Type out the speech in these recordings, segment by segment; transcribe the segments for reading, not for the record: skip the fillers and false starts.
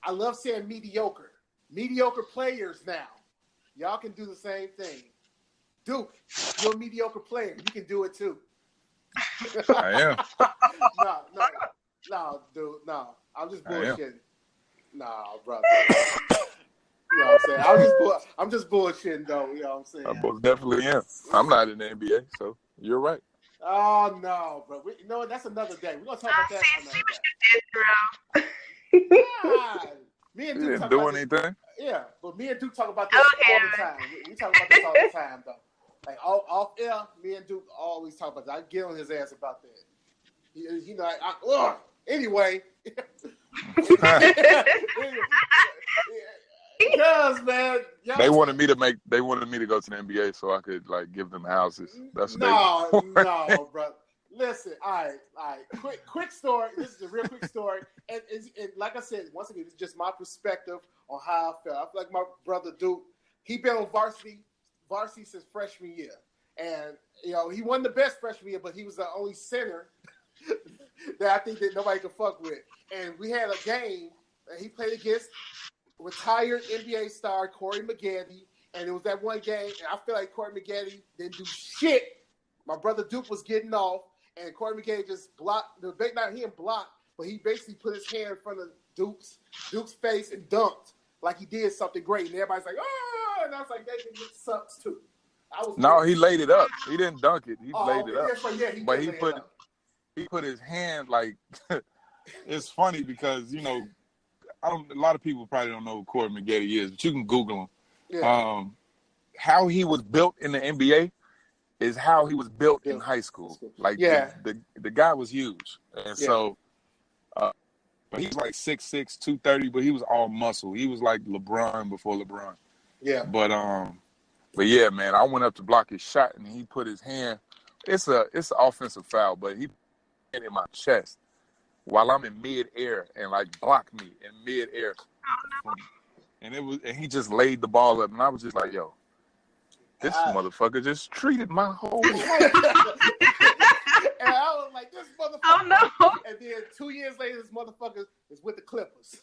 I love saying mediocre. Mediocre players now. Y'all can do the same thing. Duke, you're a mediocre player. You can do it too. I am. No, dude, no. I'm just bullshitting. Nah, brother. You know what I'm saying? I'm just bullshitting, though. You know what I'm saying? I most definitely am. I'm not in the NBA, so you're right. Oh, no, bro. You know what? That's another day. We're going to talk about that See what you did, another day. God. Me and You Duke didn't talk do about anything. this. Yeah, but me and Duke talk about this all the time. We talk about this all the time, though. Like, off air, me and Duke always talk about that. I get on his ass about that. You know, anyway. Because, man, they wanted me to go to the NBA so I could like give them houses. That's no, bro. Listen, all right. Quick story. This is a real quick story, and like I said, once again, it's just my perspective on how I felt. I feel like my brother Duke. He been on varsity since freshman year, and you know he wasn't the best freshman year, but he was the only center that I think that nobody could fuck with. And we had a game that he played against retired NBA star Corey Maggette, and it was that one game, and I feel like Corey Maggette didn't do shit. My brother Duke was getting off, and Corey Maggette just blocked. Not him blocked, but he basically put his hand in front of Duke's face and dunked like he did something great. And everybody's like, oh, and I was like, that nigga sucks too. He laid it up. He didn't dunk it. He laid it up. But he put his hand like. It's funny because a lot of people probably don't know who Corey Maggette is, but you can Google him. Yeah. How he was built in the NBA is how he was built in high school. Like the guy was huge, and so he was like 6'6", 230, but he was all muscle. He was like LeBron before LeBron. Yeah. But yeah, man, I went up to block his shot, and he put his hand. It's an offensive foul, but he put it in my chest while I'm in mid-air and like blocked me in mid-air. And he just laid the ball up, and I was just like, yo, this motherfucker just treated my whole life. And I was like, this motherfucker. Oh, no. And then 2 years later, this motherfucker is with the Clippers.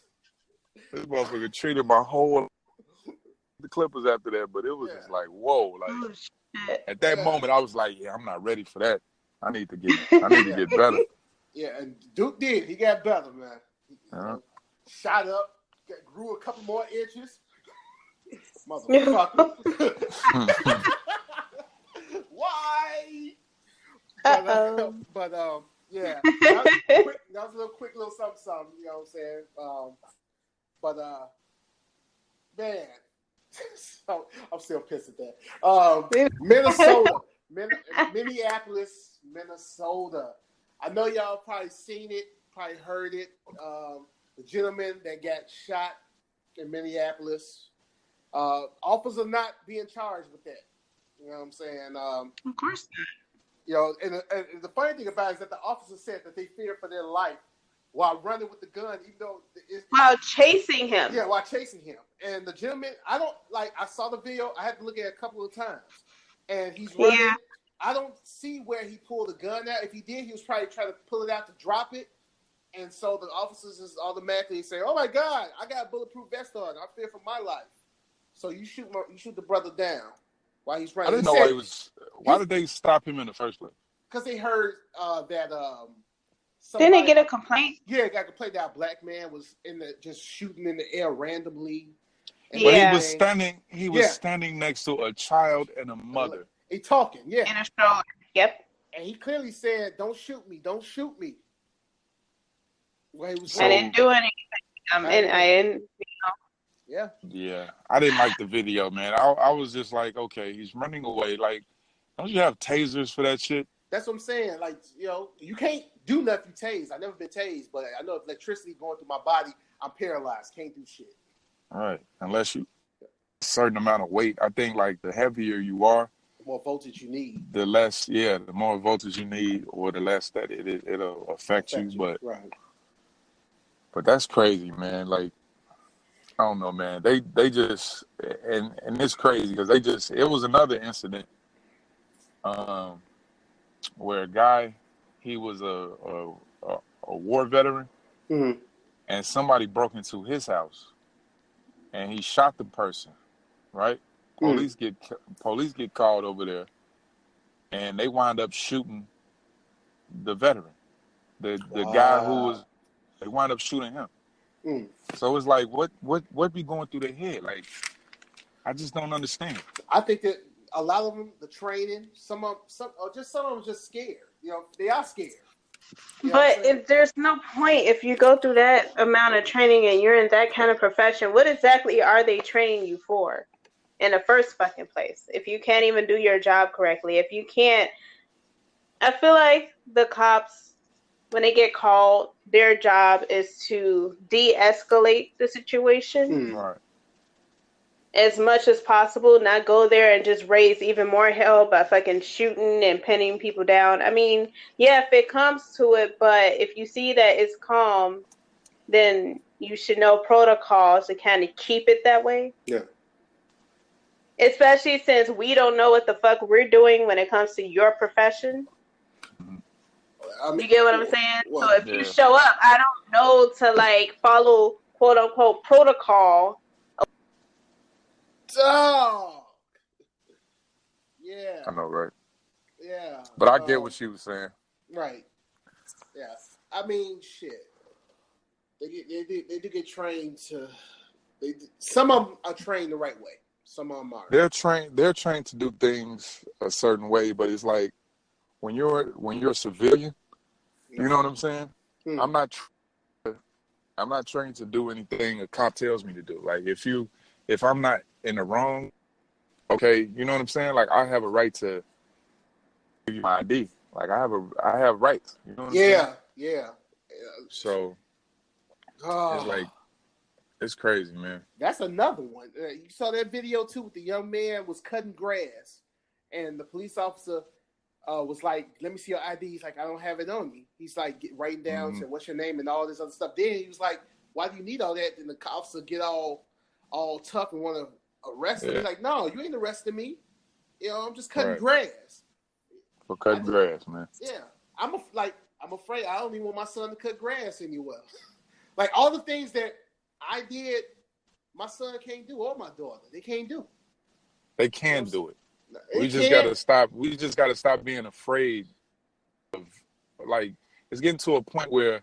This motherfucker treated my whole the Clippers after that, but it was just like, whoa. Like, at that moment, I was like, yeah, I'm not ready for that. I need to get better. Yeah, and Duke did. He got better, man. Shot up, grew a couple more inches. Motherfucker. Why? But yeah. That was a little quick little something, you know what I'm saying? Man. So, I'm still pissed at that. Minnesota. Minneapolis, Minnesota. I know y'all probably seen it, probably heard it. The gentleman that got shot in Minneapolis. Officers are not being charged with that. You know what I'm saying? Of course not. You know, and the funny thing about it is that the officer said that they feared for their life while running with the gun, even though while chasing him. Yeah, while chasing him. And the gentleman, I saw the video. I had to look at it a couple of times, and he's running. Yeah. I don't see where he pulled the gun out. If he did, he was probably trying to pull it out to drop it. And so the officers is automatically saying, "Oh my God, I got a bulletproof vest on. I fear for my life." So you shoot the brother down while he's running. I didn't know why he was. Why did they stop him in the first place? Because they heard that. Didn't they get a complaint? Yeah, got a complaint that a black man was just shooting in the air randomly. But he was standing. He was standing next to a child and a mother. He talking, In a stroller. Yep. And he clearly said, "Don't shoot me! Don't shoot me!" Well, he was I didn't do anything. I didn't. Yeah. Yeah, I didn't like the video, man. I was just like, okay, he's running away. Like, don't you have tasers for that shit? That's what I'm saying. Like, you can't do nothing tased. I've never been tased, but I know if electricity going through my body, I'm paralyzed. Can't do shit. All right, unless you a certain amount of weight. I think like the heavier you are, the more voltage you need. The less, the more voltage you need, or the less that it'll affect you. But right. But that's crazy, man. Like, I don't know, man. They just and it's crazy because it was another incident where a guy, he was a war veteran, mm-hmm. and somebody broke into his house, and he shot the person. Right? Police get called over there, and they wind up shooting the veteran, the guy who was. They wind up shooting him. So it's like, what be going through their head? Like, I just don't understand. I think that a lot of them, the training, some of them just scared. They are scared. But if there's no point, if you go through that amount of training and you're in that kind of profession, what exactly are they training you for in the first fucking place? If you can't even do your job correctly, if you can't, I feel like the cops, when they get called, their job is to de-escalate the situation. Right. As much as possible, not go there and just raise even more hell by fucking shooting and pinning people down. I mean, yeah, if it comes to it, but if you see that it's calm, then you should know protocols to kind of keep it that way. Yeah. Especially since we don't know what the fuck we're doing when it comes to your profession. I mean, you get what I'm saying? Well, so if you show up, I don't know to like follow quote unquote protocol. Oh, yeah. I know, right? Yeah. But I get what she was saying. Right. Yeah. I mean, shit. They do get trained to. Some of them are trained the right way. Some of them aren't. They're trained to do things a certain way, but it's like when you're a civilian, you know what I'm saying? I'm not trained to do anything a cop tells me to do. Like if I'm not in the wrong, okay, you know what I'm saying? Like I have a right to give you my ID. Like I have rights. You know what I'm saying? Yeah. So it's like it's crazy, man. That's another one. You saw that video too with the young man was cutting grass, and the police officer was like, "Let me see your ID." He's like, "I don't have it on me." He's like writing down, said, "What's your name?" and all this other stuff. Then he was like, "Why do you need all that?" Then the officer get all tough and want to arrest him. He's like, "No, you ain't arresting me. I'm just cutting grass." For cutting grass, man. Yeah, I'm afraid I don't even want my son to cut grass anywhere. Like all the things that I did, my son can't do, or my daughter, they can't do. They can do it. We just gotta stop. We just gotta stop being afraid of. Like it's getting to a point where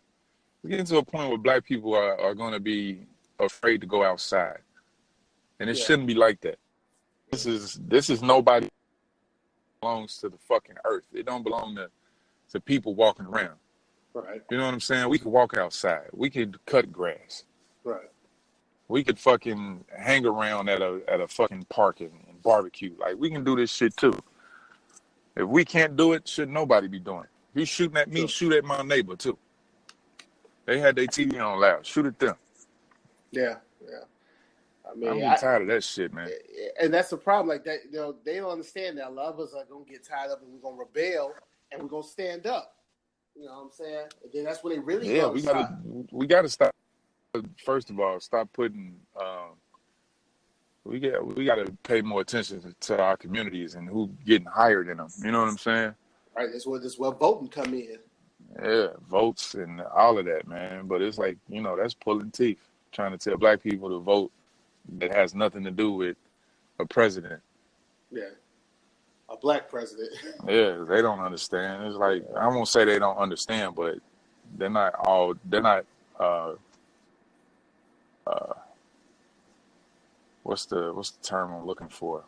black people are going to be afraid to go outside, and it shouldn't be like that. This is nobody belongs to the fucking earth. It don't belong to people walking around. Right. You know what I'm saying? We could walk outside. We could cut grass. Right. We could fucking hang around at a fucking park and barbecue. Like we can do this shit too. If we can't do it, should nobody be doing it? If you shooting at me, shoot at my neighbor too. They had their TV on loud. Shoot at them. Yeah. I mean, I'm tired of that shit, man. And that's the problem. Like that, they don't understand that a lot of us are gonna get tired of it. We're gonna rebel and we're gonna stand up. You know what I'm saying? And then that's when they really we gotta stop. First of all, stop putting. We gotta pay more attention to our communities and who getting hired in them. You know what I'm saying? Right. That's where voting come in. Yeah, votes and all of that, man. But it's like that's pulling teeth, trying to tell black people to vote that has nothing to do with a president. Yeah, a black president. Yeah, they don't understand. It's like I won't say they don't understand, but they're not. What's the term I'm looking for?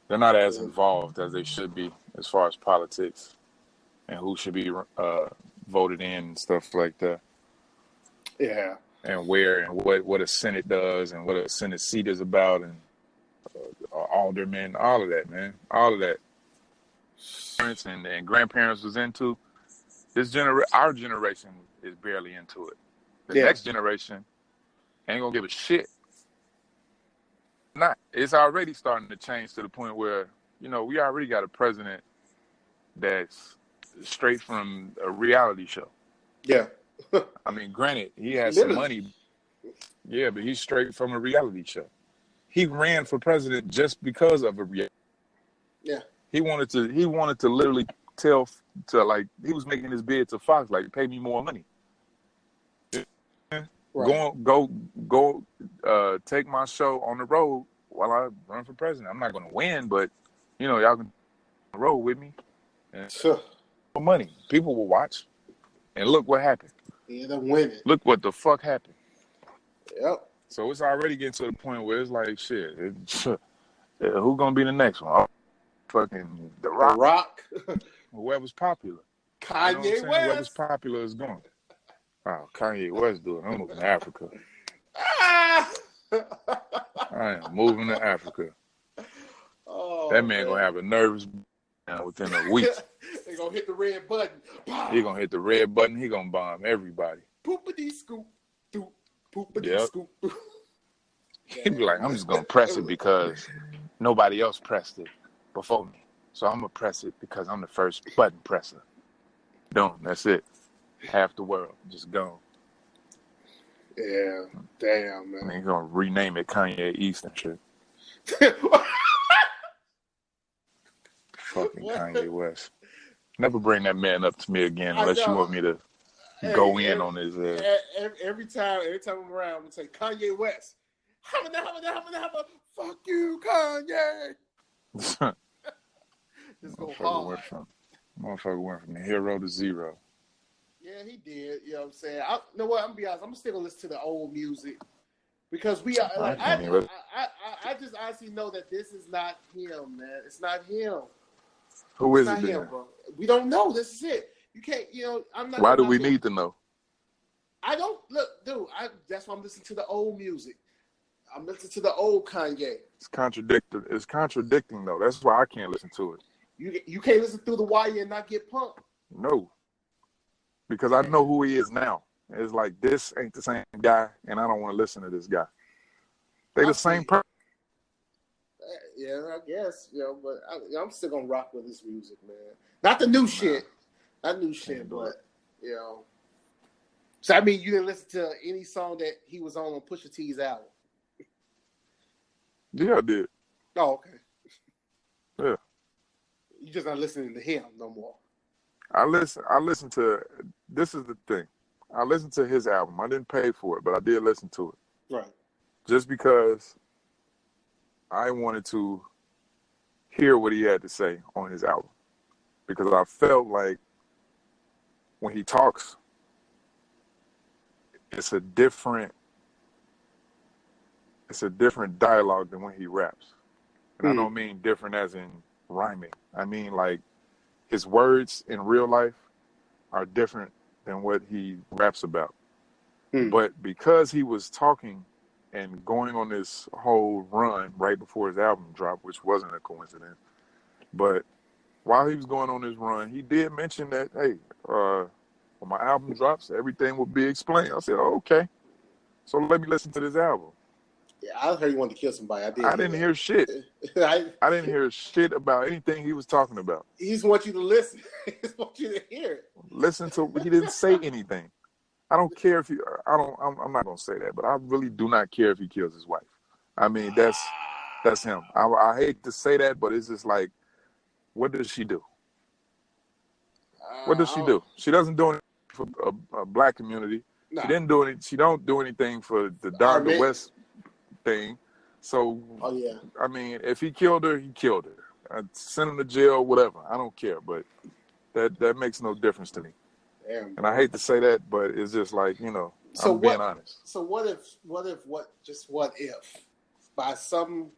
They're not as involved as they should be as far as politics and who should be voted in and stuff like that. Yeah. And where and what a Senate does and what a Senate seat is about and aldermen, all of that, man. All of that. Parents and grandparents was into. Our generation is barely into it. The next generation ain't gonna give a shit. It's already starting to change to the point where, we already got a president that's straight from a reality show. Yeah. I mean, granted, he has some money. Yeah, but he's straight from a reality show. He ran for president just because of a reality. Yeah. He wanted to literally he was making his bid to Fox, like, pay me more money. Right. Go take my show on the road while I run for president. I'm not going to win, but y'all can on the road with me and Sure. for money. People will watch, and look what happened. He ended up winning. Look what the fuck happened. Yep. So it's already getting to the point where it's like, shit. Who gonna be the next one? Oh, fucking The Rock. The Rock. Whoever's popular. Kanye West. Whoever's popular is going. Oh, Kanye West doing. I'm moving to Africa. Ah! I am moving to Africa. Oh, that man gonna have a nervous within a week. They gonna hit the red button. He gonna hit the red button. He gonna bomb everybody. Poopity scoop, doop, poopity scoop. He'd be like, I'm just gonna press it because nobody else pressed it before me. So I'm gonna press it because I'm the first button presser. Boom, that's it. Half the world just gone. Yeah, damn, man. And he's gonna rename it Kanye East and shit. Fucking what? Kanye West. Never bring that man up to me again unless you want me to go in on his. Every time I'm around, I'm gonna say Kanye West. Fuck you, Kanye. Just go hard. Motherfucker went from hero to zero. Yeah, he did. You know what I'm saying? You know what? I'm gonna be honest. I'm still gonna listen to the old music because we are. Like, I just honestly know that this is not him, man. It's not him. Who is it, him, bro? We don't know. This is it. You can't. I'm not. Why do we need to know? I don't look, dude. That's why I'm listening to the old music. I'm listening to the old Kanye. It's contradicting. It's contradicting though. That's why I can't listen to it. You can't listen through the wire and not get pumped. No. Because I know who he is now. It's like, this ain't the same guy, and I don't want to listen to this guy. They the same person. Yeah, I guess. But I'm still going to rock with his music, man. Not the new shit. Not new shit, but, So, I mean, you didn't listen to any song that he was on Pusha T's album? Yeah, I did. Oh, okay. Yeah. You're just not listening to him no more. I listen to, this is the thing. I listened to his album. I didn't pay for it, but I did listen to it. Right. Just because I wanted to hear what he had to say on his album. Because I felt like when he talks, it's a different dialogue than when he raps. And I don't mean different as in rhyming. I mean like his words in real life are different than what he raps about. But because he was talking and going on this whole run right before his album dropped, which wasn't a coincidence, but while he was going on this run, he did mention that, hey, when my album drops, everything will be explained. I said, oh, okay. So let me listen to this album. Yeah, I heard he wanted to kill somebody. I didn't hear shit. I didn't hear shit about anything he was talking about. He just wants you to listen. He just wants you to hear it. Listen to. He didn't say anything. I don't care if he. I'm not gonna say that, but I really do not care if he kills his wife. I mean, that's him. I hate to say that, but it's just like, what does she do? What does she do? She doesn't do anything for a black community. No. She didn't do it. She don't do anything for the Donda West thing. So, I mean, if he killed her, he killed her. I'd send him to jail, whatever. I don't care, but that makes no difference to me. Damn, and I hate to say that, but it's just like, so I'm being honest. So what if by some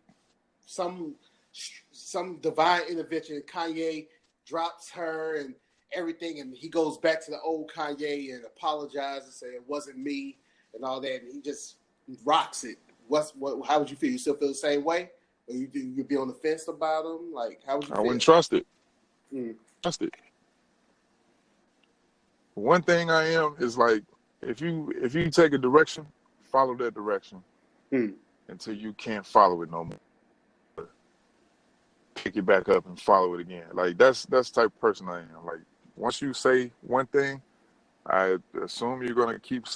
divine intervention, Kanye drops her and everything, and he goes back to the old Kanye and apologizes and say it wasn't me and all that, and he just rocks it. How would you feel? You still feel the same way? Or you'd be on the fence about him? Like, how would you feel? I wouldn't trust it. Trust it. One thing I am is like, if you take a direction, follow that direction until you can't follow it no more. Pick it back up and follow it again. Like that's the type of person I am. Like once you say one thing, I assume you're gonna keep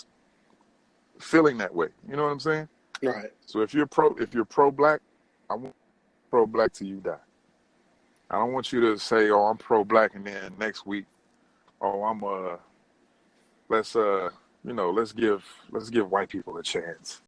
feeling that way. You know what I'm saying? Right. So if you're pro-black, I want pro-black till you die. I don't want you to say, "Oh, I'm pro-black," and then next week, "Oh, I'm let's let's give white people a chance.